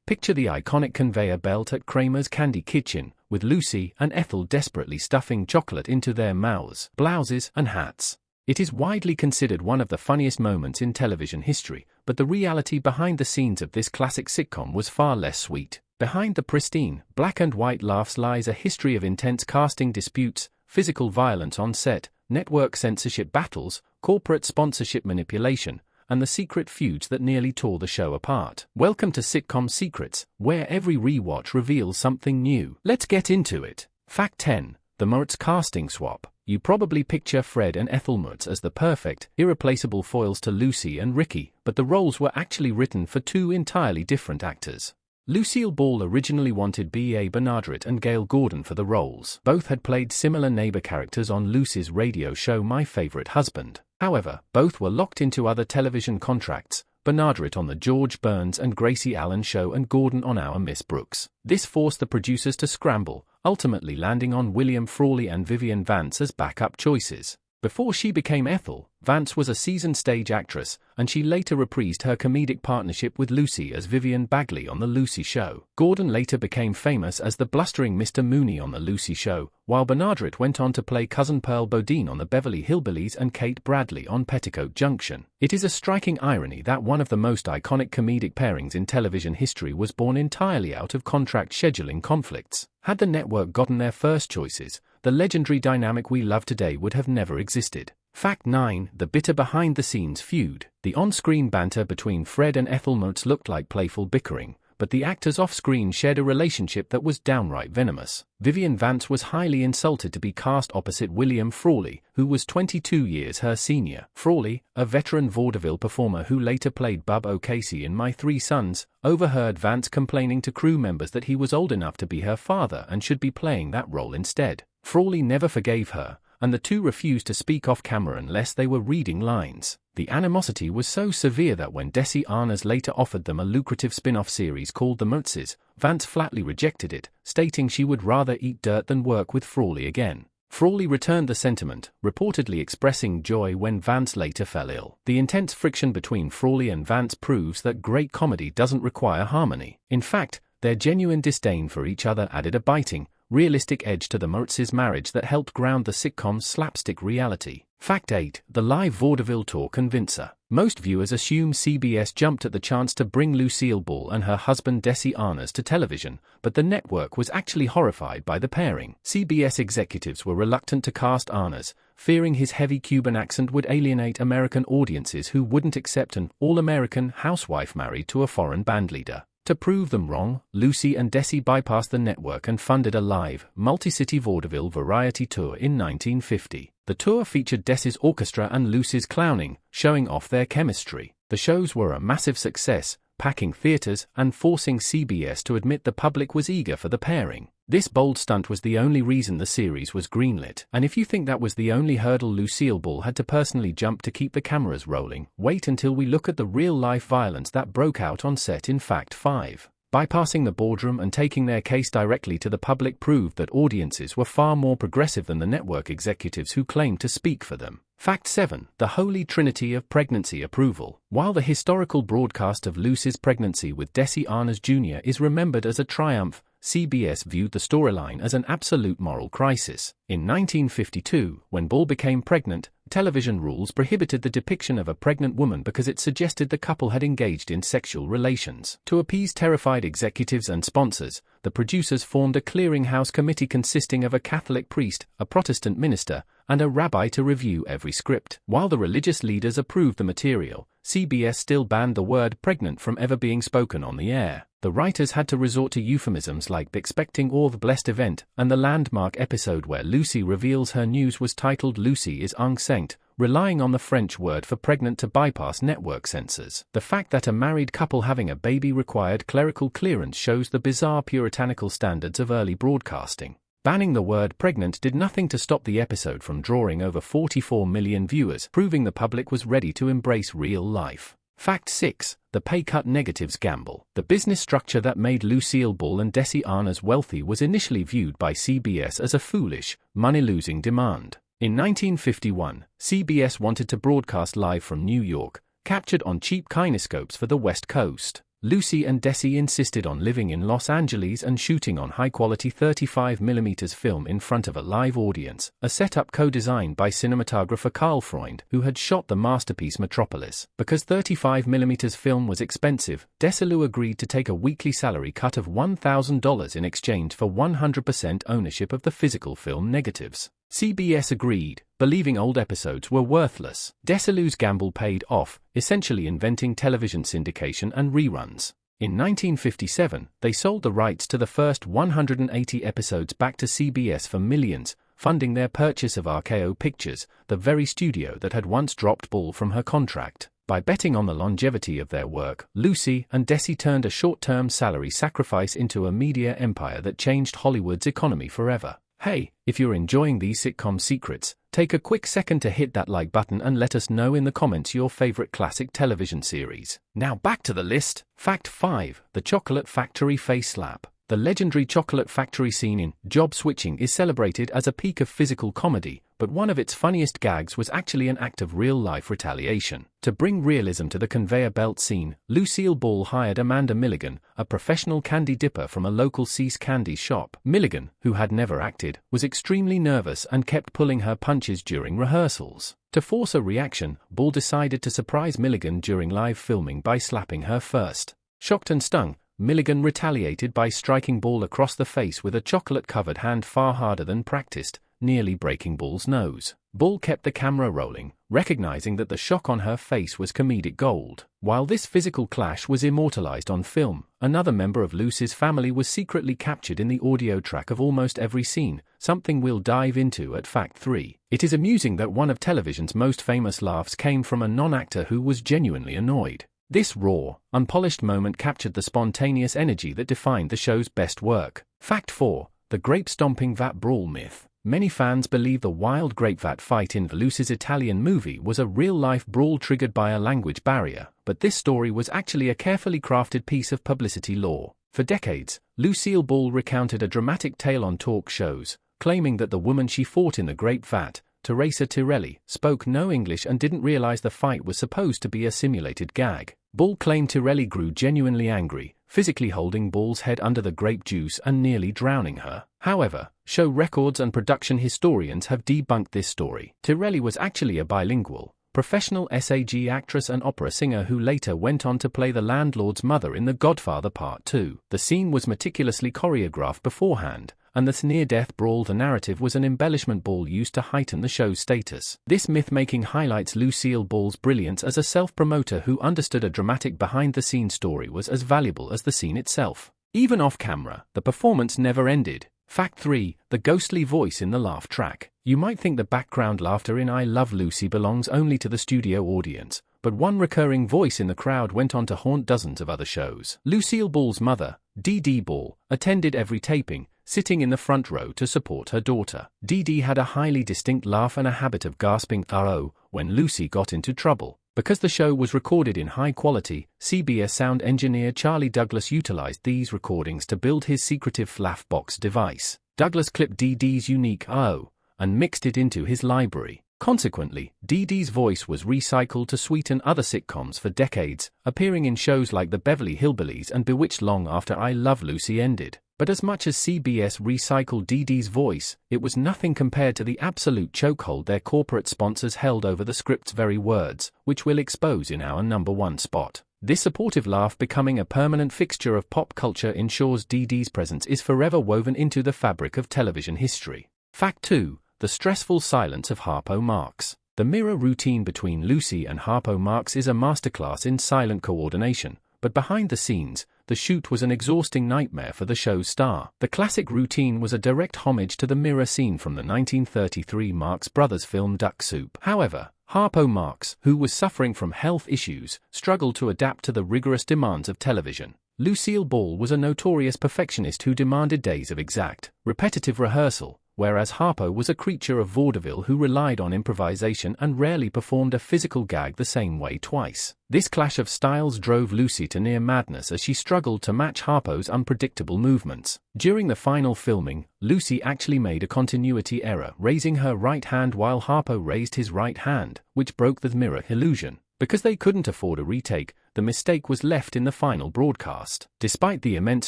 Picture the iconic conveyor belt at Kramer's Candy Kitchen, with Lucy and Ethel desperately stuffing chocolate into their mouths, blouses, and hats. It is widely considered one of the funniest moments in television history, but the reality behind the scenes of this classic sitcom was far less sweet. Behind the pristine, black and white laughs lies a history of intense casting disputes, physical violence on set, network censorship battles, corporate sponsorship manipulation, and the secret feuds that nearly tore the show apart. Welcome to Sitcom Secrets, where every rewatch reveals something new. Let's get into it. Fact 10. The Moritz casting swap. You probably picture Fred and Ethel Moritz as the perfect, irreplaceable foils to Lucy and Ricky, but the roles were actually written for two entirely different actors. Lucille Ball originally wanted B.A. Bernadette and Gail Gordon for the roles. Both had played similar neighbor characters on Lucy's radio show My Favorite Husband. However, both were locked into other television contracts, Bernadette on the George Burns and Gracie Allen show and Gordon on Our Miss Brooks. This forced the producers to scramble, ultimately landing on William Frawley and Vivian Vance as backup choices. Before she became Ethel, Vance was a seasoned stage actress, and she later reprised her comedic partnership with Lucy as Vivian Bagley on The Lucy Show. Gordon later became famous as the blustering Mr. Mooney on The Lucy Show, while Bernadette went on to play cousin Pearl Bodine on The Beverly Hillbillies and Kate Bradley on Petticoat Junction. It is a striking irony that one of the most iconic comedic pairings in television history was born entirely out of contract scheduling conflicts. Had the network gotten their first choices, the legendary dynamic we love today would have never existed. Fact 9. The bitter behind-the-scenes feud. The on-screen banter between Fred and Ethel Moritz looked like playful bickering, but the actors off-screen shared a relationship that was downright venomous. Vivian Vance was highly insulted to be cast opposite William Frawley, who was 22 years her senior. Frawley, a veteran vaudeville performer who later played Bub O'Casey in My Three Sons, overheard Vance complaining to crew members that he was old enough to be her father and should be playing that role instead. Frawley never forgave her, and the two refused to speak off camera unless they were reading lines. The animosity was so severe that when Desi Arnaz later offered them a lucrative spin-off series called The Moritzes, Vance flatly rejected it, stating she would rather eat dirt than work with Frawley again. Frawley returned the sentiment, reportedly expressing joy when Vance later fell ill. The intense friction between Frawley and Vance proves that great comedy doesn't require harmony. In fact, their genuine disdain for each other added a biting, realistic edge to the Moritzes' marriage that helped ground the sitcom's slapstick reality. Fact 8. The live vaudeville tour convincer. Most viewers assume CBS jumped at the chance to bring Lucille Ball and her husband Desi Arnaz to television, but the network was actually horrified by the pairing. CBS executives were reluctant to cast Arnaz, fearing his heavy Cuban accent would alienate American audiences who wouldn't accept an all-American housewife married to a foreign bandleader. To prove them wrong, Lucy and Desi bypassed the network and funded a live, multi-city vaudeville variety tour in 1950. The tour featured Desi's orchestra and Lucy's clowning, showing off their chemistry. The shows were a massive success, packing theaters and forcing CBS to admit the public was eager for the pairing. This bold stunt was the only reason the series was greenlit. And if you think that was the only hurdle Lucille Ball had to personally jump to keep the cameras rolling, wait until we look at the real-life violence that broke out on set in Fact 5. Bypassing the boardroom and taking their case directly to the public proved that audiences were far more progressive than the network executives who claimed to speak for them. Fact 7. The Holy Trinity of Pregnancy Approval. While the historical broadcast of Lucy's pregnancy with Desi Arnaz Jr. is remembered as a triumph, CBS viewed the storyline as an absolute moral crisis. In 1952, when Ball became pregnant, television rules prohibited the depiction of a pregnant woman because it suggested the couple had engaged in sexual relations. To appease terrified executives and sponsors, the producers formed a clearinghouse committee consisting of a Catholic priest, a Protestant minister, and a rabbi to review every script. While the religious leaders approved the material, CBS still banned the word pregnant from ever being spoken on the air. The writers had to resort to euphemisms like expecting or the blessed event, and the landmark episode where Lucy reveals her news was titled Lucy is enceinte, relying on the French word for pregnant to bypass network censors. The fact that a married couple having a baby required clerical clearance shows the bizarre puritanical standards of early broadcasting. Banning the word pregnant did nothing to stop the episode from drawing over 44 million viewers, proving the public was ready to embrace real life. Fact 6. The pay cut negatives gamble. The business structure that made Lucille Ball and Desi Arnaz wealthy was initially viewed by CBS as a foolish, money-losing demand. In 1951, CBS wanted to broadcast live from New York, captured on cheap kinescopes for the West Coast. Lucy and Desi insisted on living in Los Angeles and shooting on high-quality 35mm film in front of a live audience, a setup co-designed by cinematographer Carl Freund, who had shot the masterpiece Metropolis. Because 35mm film was expensive, Desilu agreed to take a weekly salary cut of $1,000 in exchange for 100% ownership of the physical film negatives. CBS agreed, believing old episodes were worthless. Desilu's gamble paid off, essentially inventing television syndication and reruns. In 1957, they sold the rights to the first 180 episodes back to CBS for millions, funding their purchase of RKO Pictures, the very studio that had once dropped Ball from her contract. By betting on the longevity of their work, Lucy and Desi turned a short-term salary sacrifice into a media empire that changed Hollywood's economy forever. Hey, if you're enjoying these sitcom secrets, take a quick second to hit that like button and let us know in the comments your favorite classic television series. Now back to the list. Fact 5. The Chocolate Factory Face Slap. The legendary Chocolate Factory scene in Job Switching is celebrated as a peak of physical comedy, but one of its funniest gags was actually an act of real-life retaliation. To bring realism to the conveyor belt scene, Lucille Ball hired Amanda Milligan, a professional candy dipper from a local See's candy shop. Milligan, who had never acted, was extremely nervous and kept pulling her punches during rehearsals. To force a reaction, Ball decided to surprise Milligan during live filming by slapping her first. Shocked and stung, Milligan retaliated by striking Ball across the face with a chocolate-covered hand far harder than practiced, nearly breaking Ball's nose. Ball kept the camera rolling, recognizing that the shock on her face was comedic gold. While this physical clash was immortalized on film, another member of Lucy's family was secretly captured in the audio track of almost every scene, something we'll dive into at Fact 3. It is amusing that one of television's most famous laughs came from a non-actor who was genuinely annoyed. This raw, unpolished moment captured the spontaneous energy that defined the show's best work. Fact 4. The grape-stomping vat brawl myth. Many fans believe the wild grape vat fight in Lucy's Italian movie was a real-life brawl triggered by a language barrier, but this story was actually a carefully crafted piece of publicity lore. For decades, Lucille Ball recounted a dramatic tale on talk shows, claiming that the woman she fought in the grape vat, Teresa Tirelli, spoke no English and didn't realize the fight was supposed to be a simulated gag. Ball claimed Tirelli grew genuinely angry, physically holding Ball's head under the grape juice and nearly drowning her. However, show records and production historians have debunked this story. Tirelli was actually a bilingual, professional SAG actress and opera singer who later went on to play the landlord's mother in The Godfather Part 2. The scene was meticulously choreographed beforehand, and the near-death brawl the narrative was an embellishment Ball used to heighten the show's status. This myth-making highlights Lucille Ball's brilliance as a self-promoter who understood a dramatic behind-the-scenes story was as valuable as the scene itself. Even off-camera, the performance never ended. Fact 3. The ghostly voice in the laugh track. You might think the background laughter in I Love Lucy belongs only to the studio audience, but one recurring voice in the crowd went on to haunt dozens of other shows. Lucille Ball's mother, Dee Dee Ball, attended every taping, sitting in the front row to support her daughter. Dee Dee had a highly distinct laugh and a habit of gasping "oh" when Lucy got into trouble. Because the show was recorded in high quality, CBS sound engineer Charlie Douglas utilized these recordings to build his secretive laugh box device. Douglas clipped Dee Dee's unique "oh" and mixed it into his library. Consequently, Dee Dee's voice was recycled to sweeten other sitcoms for decades, appearing in shows like The Beverly Hillbillies and Bewitched long after I Love Lucy ended. But as much as CBS recycled Dee Dee's voice, it was nothing compared to the absolute chokehold their corporate sponsors held over the script's very words, which we'll expose in our number 1 spot. This supportive laugh becoming a permanent fixture of pop culture ensures Dee Dee's presence is forever woven into the fabric of television history. Fact 2. The stressful silence of Harpo Marx. The mirror routine between Lucy and Harpo Marx is a masterclass in silent coordination, but behind the scenes, the shoot was an exhausting nightmare for the show's star. The classic routine was a direct homage to the mirror scene from the 1933 Marx Brothers film Duck Soup. However, Harpo Marx, who was suffering from health issues, struggled to adapt to the rigorous demands of television. Lucille Ball was a notorious perfectionist who demanded days of exact, repetitive rehearsal, whereas Harpo was a creature of vaudeville who relied on improvisation and rarely performed a physical gag the same way twice. This clash of styles drove Lucy to near madness as she struggled to match Harpo's unpredictable movements. During the final filming, Lucy actually made a continuity error, raising her right hand while Harpo raised his right hand, which broke the mirror illusion. Because they couldn't afford a retake, the mistake was left in the final broadcast. Despite the immense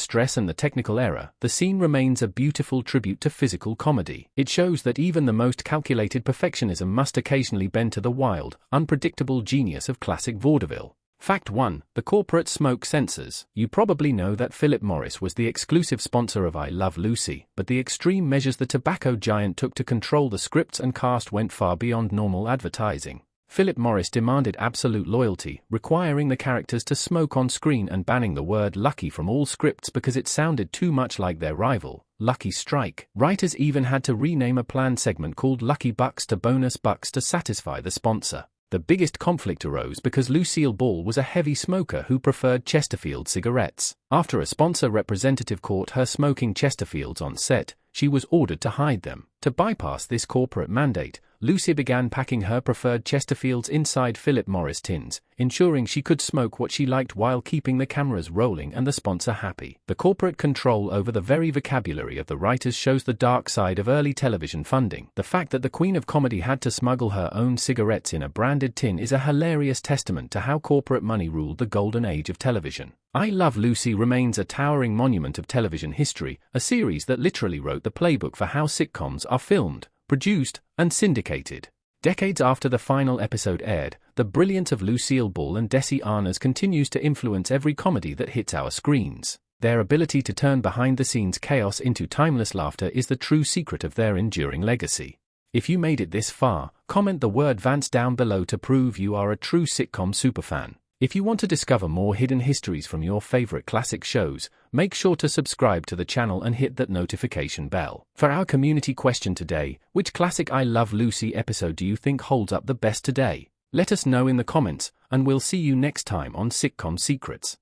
stress and the technical error, the scene remains a beautiful tribute to physical comedy. It shows that even the most calculated perfectionism must occasionally bend to the wild, unpredictable genius of classic vaudeville. Fact 1. The corporate smoke sensors. You probably know that Philip Morris was the exclusive sponsor of I Love Lucy, but the extreme measures the tobacco giant took to control the scripts and cast went far beyond normal advertising. Philip Morris demanded absolute loyalty, requiring the characters to smoke on screen and banning the word lucky from all scripts because it sounded too much like their rival, Lucky Strike. Writers even had to rename a planned segment called Lucky Bucks to Bonus Bucks to satisfy the sponsor. The biggest conflict arose because Lucille Ball was a heavy smoker who preferred Chesterfield cigarettes. After a sponsor representative caught her smoking Chesterfields on set, she was ordered to hide them. To bypass this corporate mandate, Lucy began packing her preferred Chesterfields inside Philip Morris tins, ensuring she could smoke what she liked while keeping the cameras rolling and the sponsor happy. The corporate control over the very vocabulary of the writers shows the dark side of early television funding. The fact that the Queen of Comedy had to smuggle her own cigarettes in a branded tin is a hilarious testament to how corporate money ruled the golden age of television. I Love Lucy remains a towering monument of television history, a series that literally wrote the playbook for how sitcoms are filmed, produced, and syndicated. Decades after the final episode aired, the brilliance of Lucille Ball and Desi Arnaz continues to influence every comedy that hits our screens. Their ability to turn behind-the-scenes chaos into timeless laughter is the true secret of their enduring legacy. If you made it this far, comment the word Vance down below to prove you are a true sitcom superfan. If you want to discover more hidden histories from your favorite classic shows, make sure to subscribe to the channel and hit that notification bell. For our community question today, which classic I Love Lucy episode do you think holds up the best today? Let us know in the comments, and we'll see you next time on Sitcom Secrets.